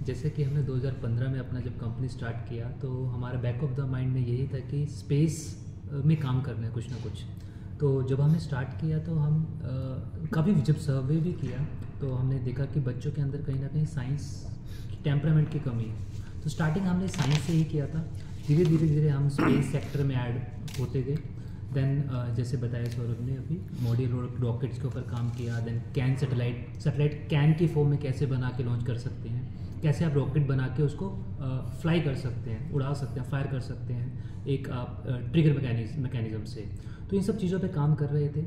जैसे कि हमने 2015 में अपना जब कंपनी स्टार्ट किया तो हमारा बैक ऑफ द माइंड में यही था कि स्पेस में काम करना है कुछ ना कुछ। तो जब हमने स्टार्ट किया तो हम काफ़ी जब सर्वे भी किया तो हमने देखा कि बच्चों के अंदर कहीं ना कहीं साइंस टेम्परामेंट की कमी है। तो स्टार्टिंग हमने साइंस से ही किया था, धीरे धीरे धीरे हम स्पेस सेक्टर में ऐड होते गए। देन जैसे बताया सौरभ ने अभी मॉड्यूलर रॉकेट्स के ऊपर काम किया। देन कैन सैटेलाइट कैन की फॉर्म में कैसे बना के लॉन्च कर सकते हैं, कैसे आप रॉकेट बना के उसको फ्लाई कर सकते हैं, उड़ा सकते हैं, फायर कर सकते हैं एक आप ट्रिगर मैकेनिज्म से। तो इन सब चीज़ों पे काम कर रहे थे।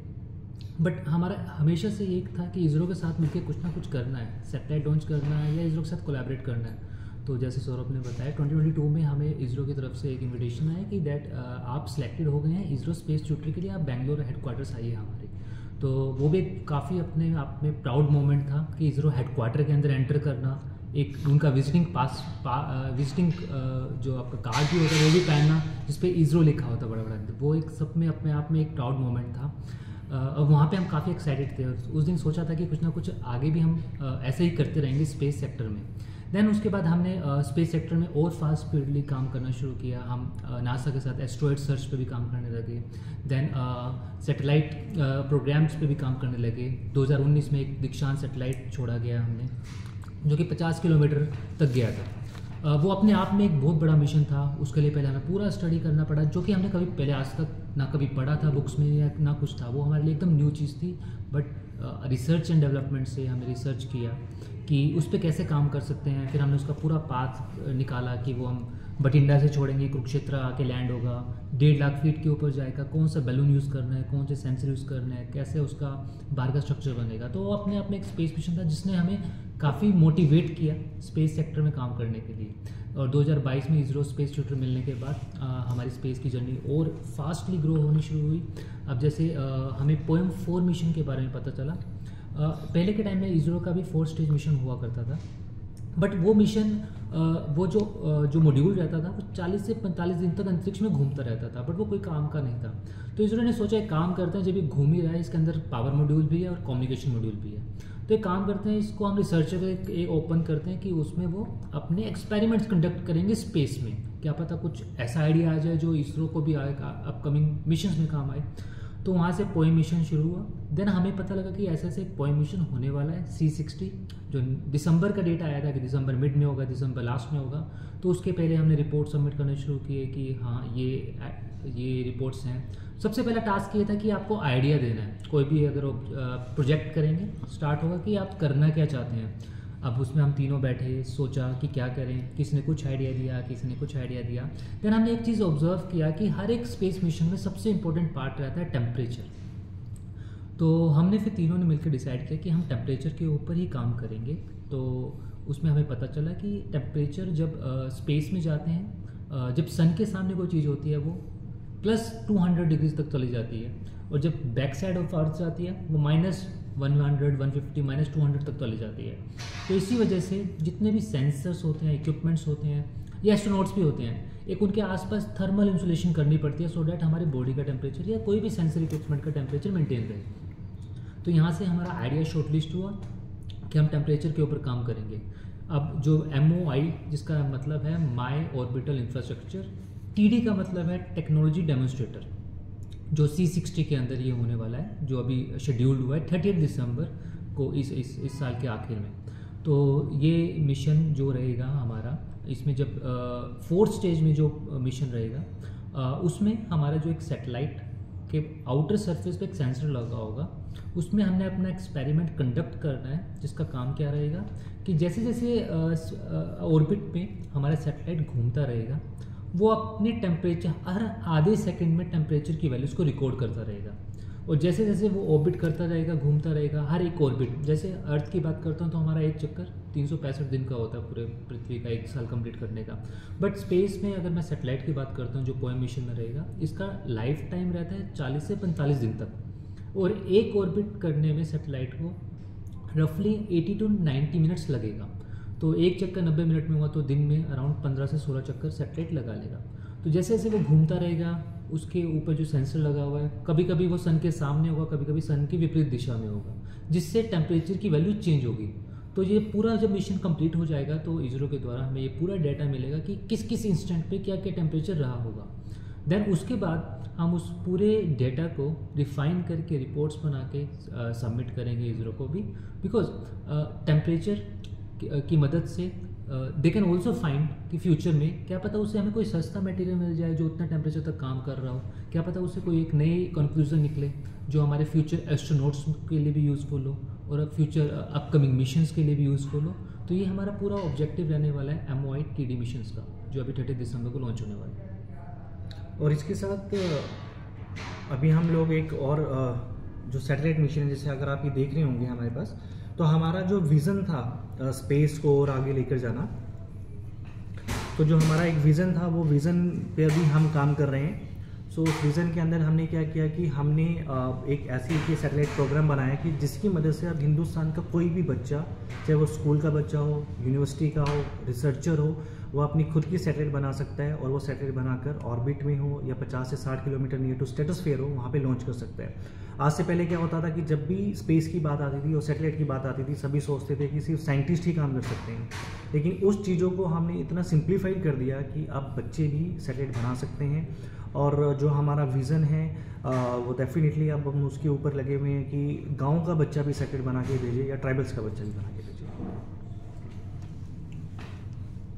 बट हमारा हमेशा से एक था कि इसरो के साथ मिलकर कुछ ना कुछ करना है, सैटेलाइट लॉन्च करना है या इसरो के साथ कोलैबोरेट करना है। तो जैसे सौरभ ने बताया 2022 में हमें इसरो की तरफ से एक इनविटेशन आया कि दैट आप सिलेक्टेड हो गए हैं इसरो स्पेस ट्यूटरी के लिए, आप बेंगलोर हेडक्वार्टर्स आइए हमारे। तो वो भी काफ़ी अपने आप में प्राउड मोमेंट था कि इसरो हेडक्वार्टर के अंदर एंटर करना, एक उनका विजिटिंग विजिटिंग जो आपका कार्ड भी होता है वो भी पहनना जिस पे इसरो लिखा होता बड़ा बड़ा, वो एक सब में अपने आप में एक प्राउड मोमेंट था। अब वहाँ पे हम काफ़ी एक्साइटेड थे। उस दिन सोचा था कि कुछ ना कुछ आगे भी हम ऐसे ही करते रहेंगे स्पेस सेक्टर में। देन उसके बाद हमने स्पेस सेक्टर में और फास्ट स्पीडली काम करना शुरू किया। हम नासा के साथ एस्ट्रॉयड सर्च पे भी काम करने लगे। देन सैटेलाइट प्रोग्राम्स पे भी काम करने लगे। 2019 में एक दीक्षांत सैटेलाइट छोड़ा गया हमने, जो कि 50 किलोमीटर तक गया था। वो अपने आप में एक बहुत बड़ा मिशन था। उसके लिए पहले हमें पूरा स्टडी करना पड़ा, जो कि हमने कभी पहले आज तक ना कभी पढ़ा था बुक्स में या ना कुछ था। वो हमारे लिए एकदम न्यू चीज़ थी। बट रिसर्च एंड डेवलपमेंट से हमने रिसर्च किया कि उस पर कैसे काम कर सकते हैं। फिर हमने उसका पूरा पाथ निकाला कि वो हम बठिंडा से छोड़ेंगे, कुरुक्षेत्र आके लैंड होगा, 1.5 लाख फीट के ऊपर जाएगा, कौन सा बैलून यूज़ करना है, कौन से सेंसर यूज़ करना है, कैसे उसका बाहर का स्ट्रक्चर बनेगा। तो वो अपने आप में एक स्पेस मिशन था जिसने हमें काफ़ी मोटिवेट किया स्पेस सेक्टर में काम करने के लिए। और 2022 में इसरो स्पेस ट्यूटर मिलने के बाद हमारी स्पेस की जर्नी और फास्टली ग्रो होनी शुरू हुई। अब जैसे हमें पोएम 4 मिशन के बारे में पता चला। पहले के टाइम में इसरो का भी 4 स्टेज मिशन हुआ करता था। बट वो मिशन वो जो मॉड्यूल रहता था वो 40 से 45 दिन तक अंतरिक्ष में घूमता रहता था, बट वो कोई काम का नहीं था। तो इसरो ने सोचा एक काम करते हैं, जब ये घूम ही रहा है इसके अंदर पावर मॉड्यूल भी है और कम्युनिकेशन मॉड्यूल भी है, तो एक काम करते हैं इसको हम रिसर्चर को एक ओपन करते हैं कि उसमें वो अपने एक्सपेरिमेंट्स कंडक्ट करेंगे स्पेस में। क्या पता कुछ ऐसा आइडिया आ जाए जो इसरो को भी आएगा अपकमिंग मिशन में काम आए। तो वहाँ से पोएम मिशन शुरू हुआ। देन हमें पता लगा कि ऐसे ऐसे एक पोएम मिशन होने वाला है C60, जो दिसंबर का डेट आया था कि दिसंबर मिड में होगा, दिसंबर लास्ट में होगा। तो उसके पहले हमने रिपोर्ट सबमिट करने शुरू किए कि हाँ ये रिपोर्ट्स हैं। सबसे पहला टास्क ये था कि आपको आइडिया देना है। कोई भी अगर प्रोजेक्ट करेंगे स्टार्ट होगा कि आप करना क्या चाहते हैं। अब उसमें हम तीनों बैठे, सोचा कि क्या करें, किसी ने कुछ आइडिया दिया, किसी ने कुछ आइडिया दिया। देन हमने एक चीज़ ऑब्जर्व किया कि हर एक स्पेस मिशन में सबसे इंपॉर्टेंट पार्ट रहता है टेम्परेचर। तो हमने फिर तीनों ने मिलकर डिसाइड किया कि हम टेम्परेचर के ऊपर ही काम करेंगे। तो उसमें हमें पता चला कि टेम्परेचर जब स्पेस में जाते हैं, जब सन के सामने कोई चीज़ होती है वो +200 डिग्रीज तक चली जाती है, और जब बैक साइड ऑफ अर्थ जाती है वो -100, 150, -200 तक चली जाती है। तो इसी वजह से जितने भी सेंसर्स होते हैं, इक्विपमेंट्स होते हैं या एस्ट्रोनॉट्स भी होते हैं, एक उनके आसपास थर्मल इंसुलेशन करनी पड़ती है सो डैट हमारे बॉडी का टेम्परेचर या कोई भी सेंसर इक्विपमेंट का टेम्परेचर मेंटेन रहे। तो यहाँ से हमारा आइडिया शॉर्टलिस्ट हुआ कि हम टेम्परेचर के ऊपर काम करेंगे। अब जो MOI जिसका मतलब है माई ऑर्बिटल इंफ्रास्ट्रक्चर, TD का मतलब है टेक्नोलॉजी डेमोन्स्ट्रेटर, जो C60 के अंदर ये होने वाला है, जो अभी शेड्यूल्ड हुआ है 30 दिसंबर को इस साल के आखिर में। तो ये मिशन जो रहेगा हमारा, इसमें जब 4th स्टेज में जो मिशन रहेगा उसमें हमारा जो एक सैटेलाइट के आउटर सरफेस पे एक सेंसर लगा होगा, उसमें हमने अपना एक्सपेरिमेंट कंडक्ट करना है, जिसका काम क्या रहेगा कि जैसे जैसे ऑर्बिट में हमारा सैटेलाइट घूमता रहेगा वो अपने टेम्परेचर हर आधे सेकंड में टेम्परेचर की वैल्यूज़ को रिकॉर्ड करता रहेगा। और जैसे जैसे वो ऑर्बिट करता रहेगा, घूमता रहेगा, हर एक ऑर्बिट, जैसे अर्थ की बात करता हूँ तो हमारा एक चक्कर 365 दिन का होता है पूरे पृथ्वी का 1 साल कंप्लीट करने का। बट स्पेस में अगर मैं सैटेलाइट की बात करता हूँ जो पोएम मिशन में रहेगा, इसका लाइफ टाइम रहता है 40 से 45 दिन तक। और एक ऑर्बिट करने में सैटेलाइट को रफली 80 to 90 मिनट्स लगेगा। तो एक चक्कर 90 मिनट में हुआ तो दिन में अराउंड 15 से 16 चक्कर सैटेलाइट लगा लेगा। तो जैसे जैसे वो घूमता रहेगा, उसके ऊपर जो सेंसर लगा हुआ है, कभी कभी वो सन के सामने होगा, कभी कभी सन की विपरीत दिशा में होगा, जिससे टेम्परेचर की वैल्यू चेंज होगी। तो ये पूरा जब मिशन कंप्लीट हो जाएगा तो इसरो के द्वारा हमें ये पूरा डाटा मिलेगा कि किस किस इंस्टेंट पे क्या क्या टेम्परेचर रहा होगा। देन उसके बाद हम उस पूरे डेटा को रिफाइन करके रिपोर्ट्स बना के सबमिट करेंगे इसरो को भी, बिकॉज टेम्परेचर की मदद से दे कैन ऑल्सो फाइंड कि फ्यूचर में क्या पता उससे हमें कोई सस्ता मटेरियल मिल जाए जो उतना टेम्परेचर तक काम कर रहा हो, क्या पता उससे कोई एक नई कंक्लूजन निकले जो हमारे फ्यूचर एस्ट्रोनॉट्स के लिए भी यूज़फुल हो और फ्यूचर अपकमिंग मिशंस के लिए भी यूज़फुल हो। तो ये हमारा पूरा ऑब्जेक्टिव रहने वाला है MOIT TD मिशंस का, जो अभी 30 दिसंबर को लॉन्च होने वाला है। और इसके साथ अभी हम लोग एक और जो सैटेलाइट मिशन है, जैसे अगर आप ये देख रहे होंगे हमारे पास, तो हमारा जो विज़न था स्पेस को और आगे लेकर जाना, तो जो हमारा एक विज़न था वो विज़न पे अभी हम काम कर रहे हैं। सो उस विज़न के अंदर हमने क्या किया कि हमने एक ऐसी सैटेलाइट प्रोग्राम बनाया कि जिसकी मदद से अब हिंदुस्तान का कोई भी बच्चा, चाहे वो स्कूल का बच्चा हो, यूनिवर्सिटी का हो, रिसर्चर हो, वो अपनी खुद की सैटेलाइट बना सकता है और वो सैटेलाइट बनाकर ऑर्बिट में हो या 50 से 60 किलोमीटर नियर टू स्ट्रेटोस्फीयर हो, वहाँ पे लॉन्च कर सकता है। आज से पहले क्या होता था कि जब भी स्पेस की बात आती थी और सैटेलाइट की बात आती थी, सभी सोचते थे कि सिर्फ साइंटिस्ट ही काम कर सकते हैं, लेकिन उस चीज़ों को हमने इतना सिंप्लीफाई कर दिया कि अब बच्चे भी सैटेलाइट बना सकते हैं। और जो हमारा विज़न है वो डेफिनेटली अब हम उसके ऊपर लगे हुए हैं कि गांव का बच्चा भी सैटेलाइट बना के भेजे या ट्राइबल्स का बच्चा भी बना के भेजे।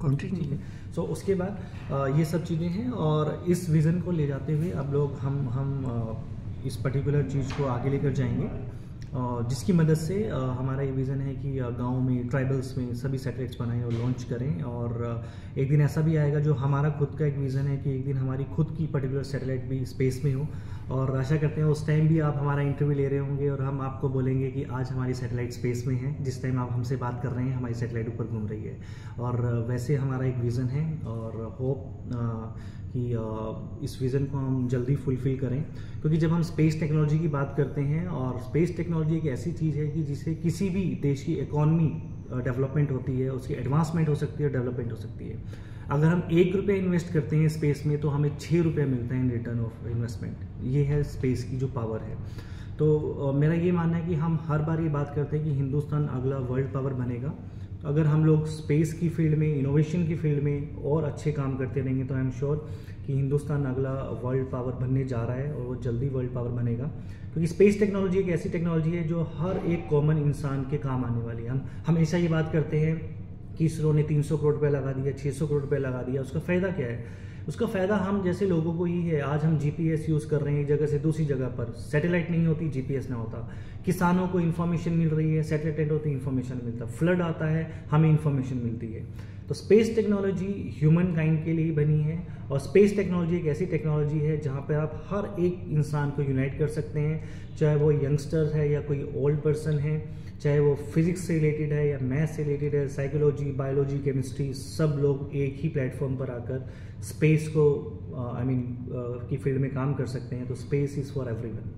कंटिन्यू। सो उसके बाद ये सब चीज़ें हैं और इस विज़न को ले जाते हुए अब लोग हम इस पर्टिकुलर चीज़ को आगे लेकर जाएंगे, जिसकी मदद से हमारा ये विज़न है कि गांव में, ट्राइबल्स में सभी सैटेलाइट्स बनाएं और लॉन्च करें। और एक दिन ऐसा भी आएगा जो हमारा खुद का एक विज़न है कि एक दिन हमारी खुद की पर्टिकुलर सैटेलाइट भी स्पेस में हो। और आशा करते हैं उस टाइम भी आप हमारा इंटरव्यू ले रहे होंगे और हम आपको बोलेंगे कि आज हमारी सैटेलाइट स्पेस में है, जिस टाइम आप हमसे बात कर रहे हैं हमारी सैटेलाइट ऊपर घूम रही है। और वैसे हमारा एक विज़न है और होप कि इस विज़न को हम जल्दी फुलफ़िल करें, क्योंकि जब हम स्पेस टेक्नोलॉजी की बात करते हैं, और स्पेस टेक्नोलॉजी एक ऐसी चीज़ है कि जिससे किसी भी देश की इकॉनमी डेवलपमेंट होती है, उसकी एडवांसमेंट हो सकती है, डेवलपमेंट हो सकती है। अगर हम 1 रुपये इन्वेस्ट करते हैं स्पेस में तो हमें 6 रुपये मिलते हैं इन रिटर्न ऑफ इन्वेस्टमेंट। ये है स्पेस की जो पावर है। तो मेरा ये मानना है कि हम हर बार ये बात करते हैं कि हिंदुस्तान अगला वर्ल्ड पावर बनेगा। अगर हम लोग स्पेस की फील्ड में, इनोवेशन की फील्ड में और अच्छे काम करते रहेंगे तो आई एम श्योर कि हिंदुस्तान अगला वर्ल्ड पावर बनने जा रहा है और वो जल्दी वर्ल्ड पावर बनेगा। क्योंकि स्पेस टेक्नोलॉजी एक ऐसी टेक्नोलॉजी है जो हर एक कॉमन इंसान के काम आने वाली है। हम हमेशा ये बात करते हैं कि इसरो ने 300 करोड़ रुपये लगा दिया, 600 करोड़ रुपये लगा दिया, उसका फ़ायदा क्या है? उसका फ़ायदा हम जैसे लोगों को ही है। आज हम GPS यूज़ कर रहे हैं एक जगह से दूसरी जगह पर, सैटेलाइट नहीं होती, GPS ना होता। किसानों को इन्फॉर्मेशन मिल रही है, सैटेलाइट होती, इन्फॉर्मेशन मिलता। फ्लड आता है, हमें इन्फॉर्मेशन मिलती है। तो स्पेस टेक्नोलॉजी ह्यूमन काइंड के लिए बनी है और स्पेस टेक्नोलॉजी एक ऐसी टेक्नोलॉजी है जहाँ पर आप हर एक इंसान को यूनाइट कर सकते हैं, चाहे वो यंगस्टर है या कोई ओल्ड पर्सन है, चाहे वो फिजिक्स से रिलेटेड है या मैथ्स से रिलेटेड है, साइकोलॉजी, बायोलॉजी, केमिस्ट्री, सब लोग एक ही प्लेटफॉर्म पर आकर स्पेस को की फील्ड में काम कर सकते हैं। तो स्पेस इज़ फॉर एवरीवन।